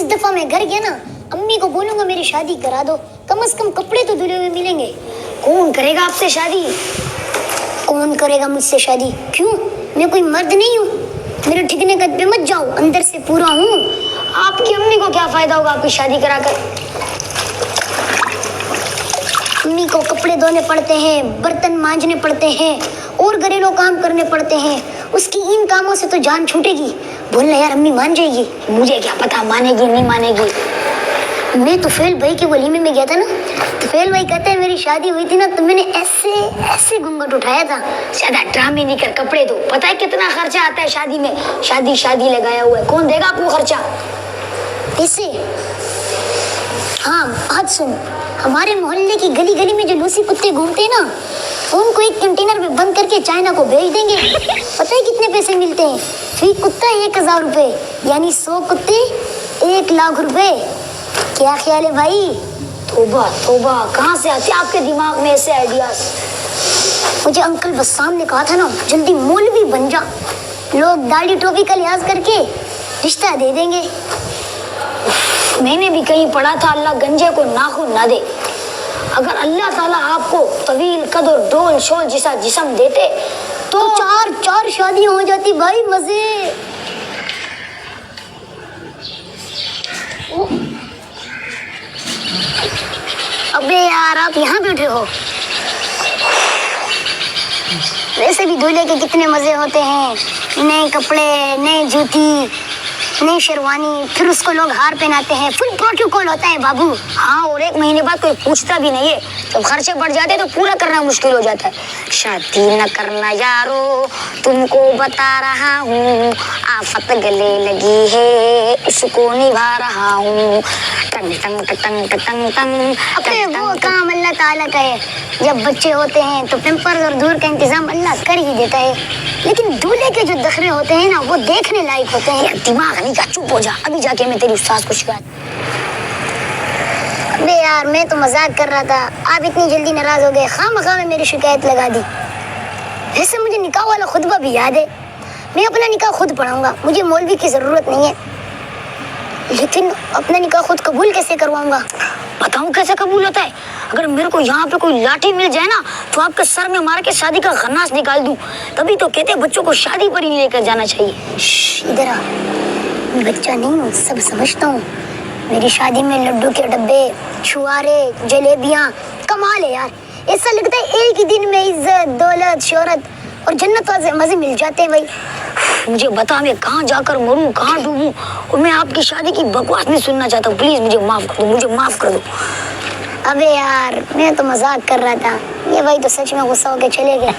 दफा मैं घर गया ना, अम्मी को बोलूंगा मेरी शादी करा दो, कम से कम कपड़े तो धुले हुए मिलेंगे। कौन करेगा आपसे शादी? कौन करेगा मुझसे शादी? क्यों? मैं कोई मर्द नहीं हूँ? मेरे ठिकने कद पे मत जाओ, अंदर से पूरा हूँ। आपकी अम्मी को क्या फायदा होगा आपकी शादी कराकर? अम्मी को कपड़े धोने पड़ते हैं, बर्तन मांजने पड़ते हैं और घरेलू काम करने पड़ते हैं। उसकी इन कामों से तो जान छूटेगी। बोलना यार अम्मी मान जाएगी, मुझे क्या पता मानेगी नहीं मानेगी। मैं तुफैल भाई के वलीमे में गया था ना, तुफैल भाई कहते हैं मेरी शादी हुई थी ना तो मैंने ऐसे ऐसे घूंघट उठाया था। ज्यादा ड्रामे नहीं कर, कपड़े दो। पता है कितना खर्चा आता है शादी में? शादी शादी लगाया हुआ है, कौन देगा आपको खर्चा? ऐसे हाँ बात सुन, हमारे मोहल्ले की गली गली में जो लूसी कुत्ते घूमते हैं ना, उनको एक कंटेनर में बंद करके चाइना को भेज देंगे। पता है कितने पैसे मिलते हैं? एक कुत्ता 1000 रुपए, यानी 100 कुत्ते 1 लाख रुपए। क्या ख्याल है भाई? तौबा तौबा, कहाँ से आते आपके दिमाग में ऐसे आइडियाज? मुझे अंकल बस्साम ने कहा था ना, जल्दी मौलवी बन जा, लोग दाढ़ी टोपी का लिहाज करके रिश्ता दे देंगे। मैंने भी कहीं पढ़ा था अल्लाह गंजे को नाखून ना दे। अगर अल्लाह ताला आपको तवील कद और डोल शोल जैसा जिस्म देते तो चार शादियां हो जाती भाई, मजे। अबे यार आप यहाँ बैठे हो? वैसे भी दूल्हे के कितने मजे होते हैं, नए कपड़े, नए जूती, नई शेरवानी, फिर उसको लोग हार पहनाते हैं, फुल प्रोटोकॉल होता है बाबू। हाँ, और 1 महीने बाद कोई पूछता भी नहीं है। जब खर्चे बढ़ जाते हैं तो पूरा करना मुश्किल हो जाता है। शादी न करना यारो, तुमको बता रहा हूँ, आफत गले लगी है, उसको निभा रहा हूँ। टंग टंग टंग टंग टंग। अबे वो काम अल्लाह ताला का है। जब बच्चे होते हैं तो पैम्पर्स और दूर का इंतजाम अल्लाह कर ही देता है, लेकिन दूल्हे के जो दखरे होते हैं ना, वो देखने लायक होते हैं। दिमाग नहीं का, चुप हो जा, अभी जाके मैं तेरी उस्ताद को शिकायत। अबे यार मैं तो मजाक कर रहा था, आप इतनी जल्दी नाराज हो गए, खामखा में मेरी शिकायत लगा दी। वैसे मुझे निकाह वाला खुतबा भी याद है, मैं अपना निकाह खुद पढ़ाऊंगा, मुझे मौलवी की जरूरत नहीं है। लेकिन अपना निकाह खुद कबूल कैसे करवाऊंगा? बताऊं कैसे कबूल होता है? अगर मेरे को यहाँ पे कोई लाठी मिल जाए ना तो आपके सर में मार के शादी का खन्नास निकाल दूं। तभी तो कहते हैं बच्चों को शादी पर ही लेकर जाना चाहिए। इधर आ, बच्चा नहीं हूँ, सब समझता हूँ। मेरी शादी में लड्डू के डब्बे, छुआरे, जलेबियाँ, कमाल है यार। ऐसा लगता है एक ही दिन में इज्जत, दौलत, शोहरत और जन्नत वाले मजे मिल जाते हैं भाई। मुझे बता मैं कहाँ जाकर मरूं, कहाँ डूबूं, और मैं आपकी शादी की बकवास नहीं सुनना चाहता। प्लीज मुझे माफ कर दो, मुझे माफ कर दो। अबे यार मैं तो मजाक कर रहा था, ये भाई तो सच में गुस्सा होके चले गए।